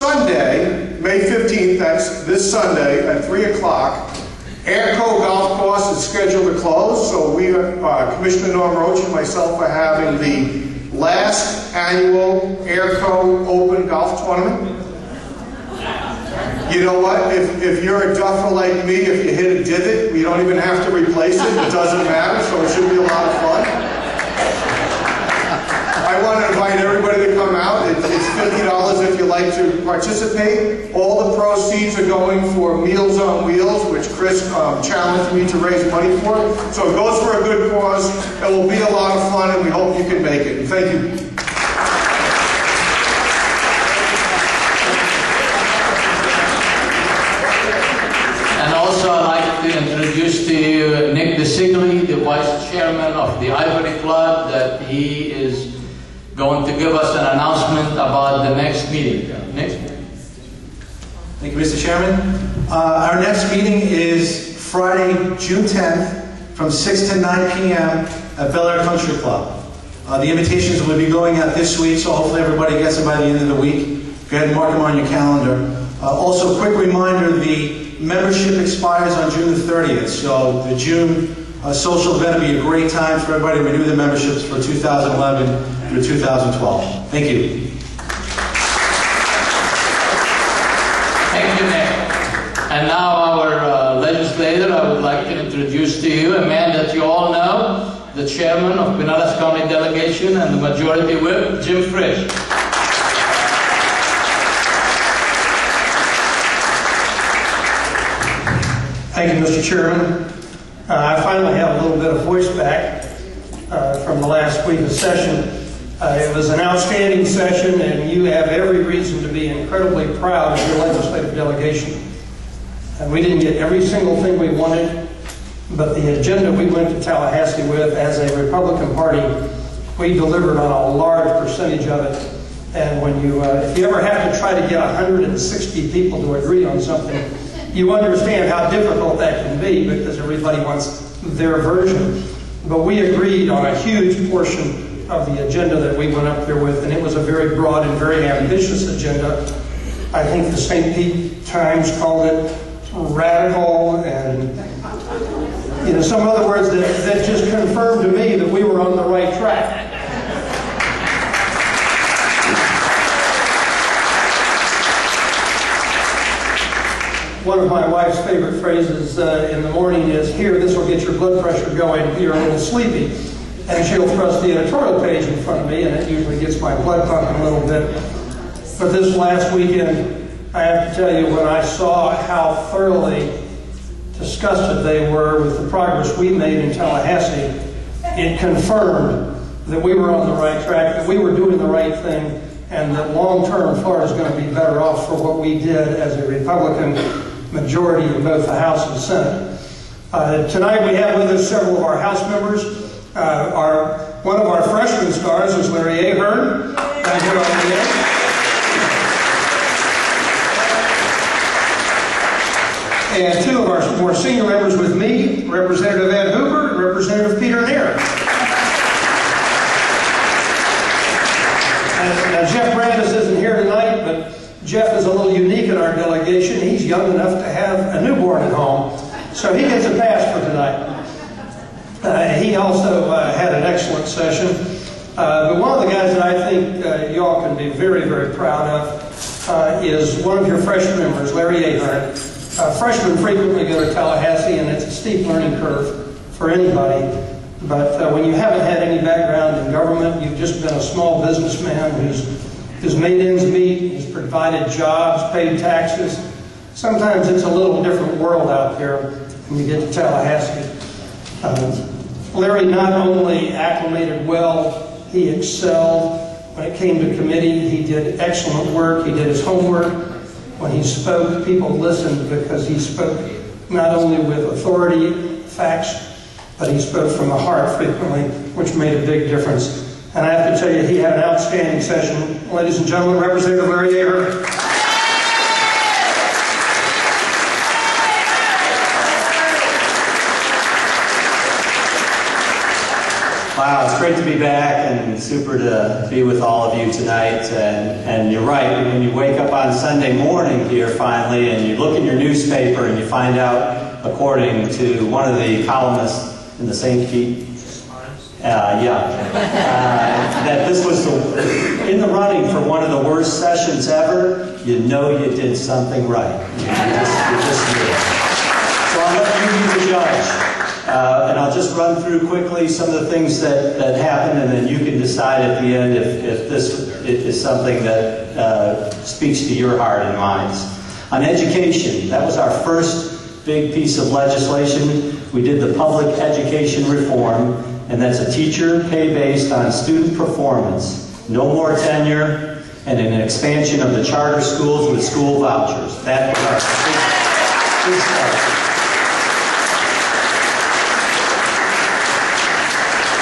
Sunday, May 15th, that's this Sunday at 3 o'clock, Airco Golf Course is scheduled to close, so we, Commissioner Norm Roach and myself are having the last annual Airco Open Golf Tournament. You know what? If you're a duffer like me, if you hit a divot, we don't even have to replace it. It doesn't matter, so it should be a lot of fun. I want to invite everybody to come out. It's $50 if you like to participate. All the proceeds are going for Meals on Wheels, which Chris challenged me to raise money for. So it goes for a good cause. It will be a lot of fun, and we hope you can make it. Thank you. And also I'd like to introduce to you Nick DeSigley, the Vice Chairman of the Ivory Club, that he is going to give us an announcement about the next meeting. Nick? Thank you, Mr. Chairman. Our next meeting is Friday, June 10th from 6 to 9 p.m. at Bel Air Country Club. The invitations will be going out this week, so hopefully everybody gets them by the end of the week. Go ahead and mark them on your calendar. Also, a quick reminder, the membership expires on June the 30th, so the June social event will be a great time for everybody to renew their memberships for 2011 through 2012. Thank you. Thank you, Nick. And now our legislator, I would like to introduce to you a man that you all know, the chairman of Pinellas County Delegation and the Majority Whip, Jim Frisch. Thank you, Mr. Chairman. I finally have a little bit of voice back from the last week of session. It was an outstanding session, and you have every reason to be incredibly proud of your legislative delegation. We didn't get every single thing we wanted, but the agenda we went to Tallahassee with as a Republican Party, we delivered on a large percentage of it. And when you, if you ever have to try to get 160 people to agree on something, you understand how difficult that can be because everybody wants their version. But we agreed on a huge portion of the agenda that we went up there with, and it was a very broad and very ambitious agenda. I think the St. Pete Times called it radical, and some other words that just confirmed to me that we were on the right track. One of my wife's favorite phrases in the morning is, "Here, this will get your blood pressure going. You're a little sleepy." And she'll thrust the editorial page in front of me, and it usually gets my blood pumping a little bit. But this last weekend, I have to tell you, when I saw how thoroughly disgusted they were with the progress we made in Tallahassee, it confirmed that we were on the right track, that we were doing the right thing, and that long-term Florida is going to be better off for what we did as a Republican majority in both the House and Senate. Tonight we have with us several of our House members. One of our freshman stars is Larry Ahern. And two of our more senior members with me, Representative Ed Hooper and Representative Peter Nair. Now, Jeff Brandis isn't here tonight, but Jeff is a little unique in our delegation. He's young enough to have a newborn at home, so he gets a pass for tonight. He also had an excellent session. But one of the guys that I think you all can be very, very proud of is one of your freshman members, Larry Ahern. Freshmen frequently go to Tallahassee, and it's a steep learning curve for anybody. But when you haven't had any background in government, you've just been a small businessman who's made ends meet, who's provided jobs, paid taxes. Sometimes it's a little different world out there when you get to Tallahassee. Larry not only acclimated well, he excelled. When it came to committee, he did excellent work. He did his homework. When he spoke, people listened because he spoke not only with authority, facts, but he spoke from the heart frequently, which made a big difference. And I have to tell you, he had an outstanding session. Ladies and gentlemen, Representative Larry Ahern. Wow, it's great to be back and super to be with all of you tonight. And you're right, when you wake up on Sunday morning here finally and you look in your newspaper and you find out, according to one of the columnists in the St. Pete, that this was in the running for one of the worst sessions ever, you know you did something right. You just knew it. So I'll let you be the judge. And I'll just run through quickly some of the things that happened, and then you can decide at the end if this is something that speaks to your heart and minds. On education, that was our first big piece of legislation. We did the public education reform, and that's a teacher pay based on student performance, no more tenure, and an expansion of the charter schools with school vouchers. That was our big start.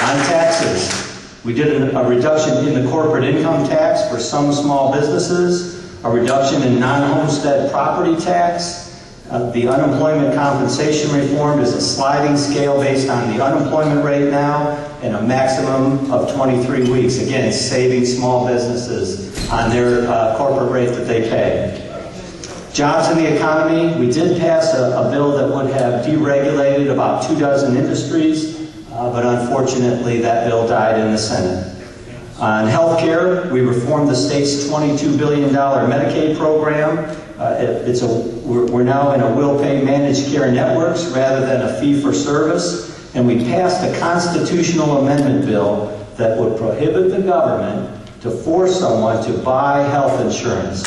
On taxes, we did a reduction in the corporate income tax for some small businesses, a reduction in non-homestead property tax. The unemployment compensation reform is a sliding scale based on the unemployment rate now and a maximum of 23 weeks. Again, saving small businesses on their corporate rate that they pay. Jobs in the economy, we did pass a bill that would have deregulated about 24 industries. But unfortunately, that bill died in the Senate. On health care, we reformed the state's $22 billion Medicaid program. We're now in a will-pay managed care networks rather than a fee-for-service. And we passed a constitutional amendment bill that would prohibit the government to force someone to buy health insurance.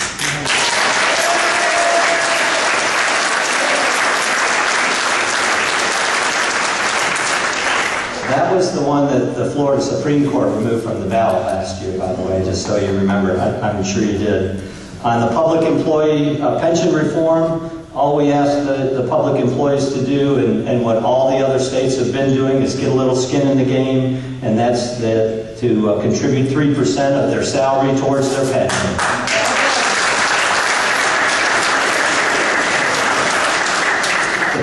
That was the one that the Florida Supreme Court removed from the ballot last year, by the way, just so you remember. I'm sure you did. On the public employee pension reform, all we ask the public employees to do, and what all the other states have been doing, is get a little skin in the game, and that's to contribute 3% of their salary towards their pension.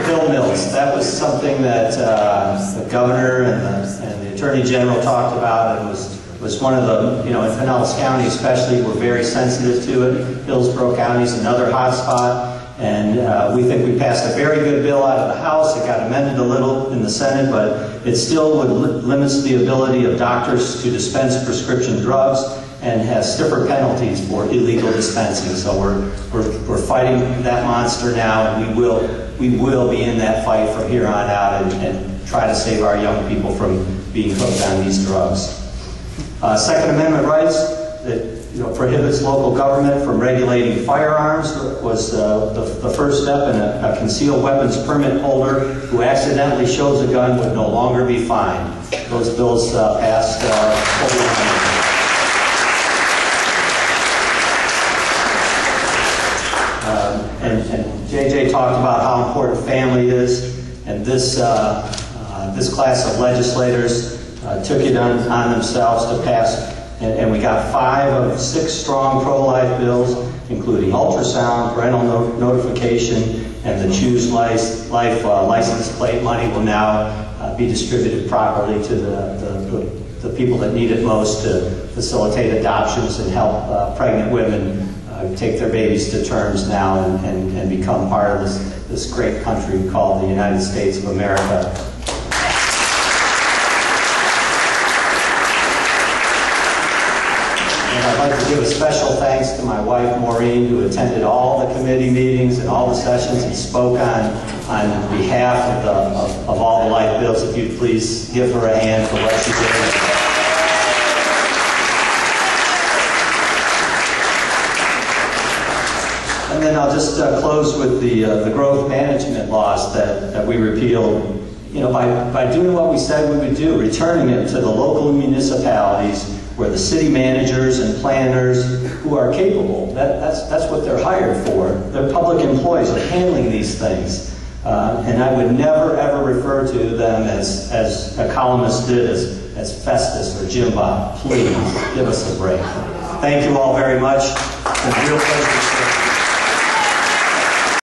Bill Mills. That was something that the governor and the attorney general talked about, and was one of the, in Pinellas County especially, we're very sensitive to it. Hillsborough County is another hot spot, and we think we passed a very good bill out of the House. It got amended a little in the Senate, but it still limits the ability of doctors to dispense prescription drugs and has stiffer penalties for illegal dispensing. So we're fighting that monster now, and we will be in that fight from here on out and try to save our young people from being hooked on these drugs. Second Amendment rights that prohibits local government from regulating firearms was the first step, and a concealed weapons permit holder who accidentally shows a gun would no longer be fined. Those bills passed overwhelmingly. And JJ talked about how important family is, and this class of legislators took it on themselves to pass, and we got 5 of 6 strong pro-life bills, including ultrasound, parental notification, and the Choose Life license plate money will now be distributed properly to the people that need it most to facilitate adoptions and help pregnant women take their babies to terms now and become part of this great country called the United States of America. And I'd like to give a special thanks to my wife Maureen, who attended all the committee meetings and all the sessions and spoke on behalf of all the life bills. If you'd please give her a hand for what she did. And then I'll just close with the growth management laws that we repealed. By doing what we said we would do, returning it to the local municipalities where the city managers and planners who are capable. That's what they're hired for. They're public employees. They're handling these things. And I would never ever refer to them as a columnist did as Festus or Jim Bob. Please give us a break. Thank you all very much. It's been a real pleasure to serve.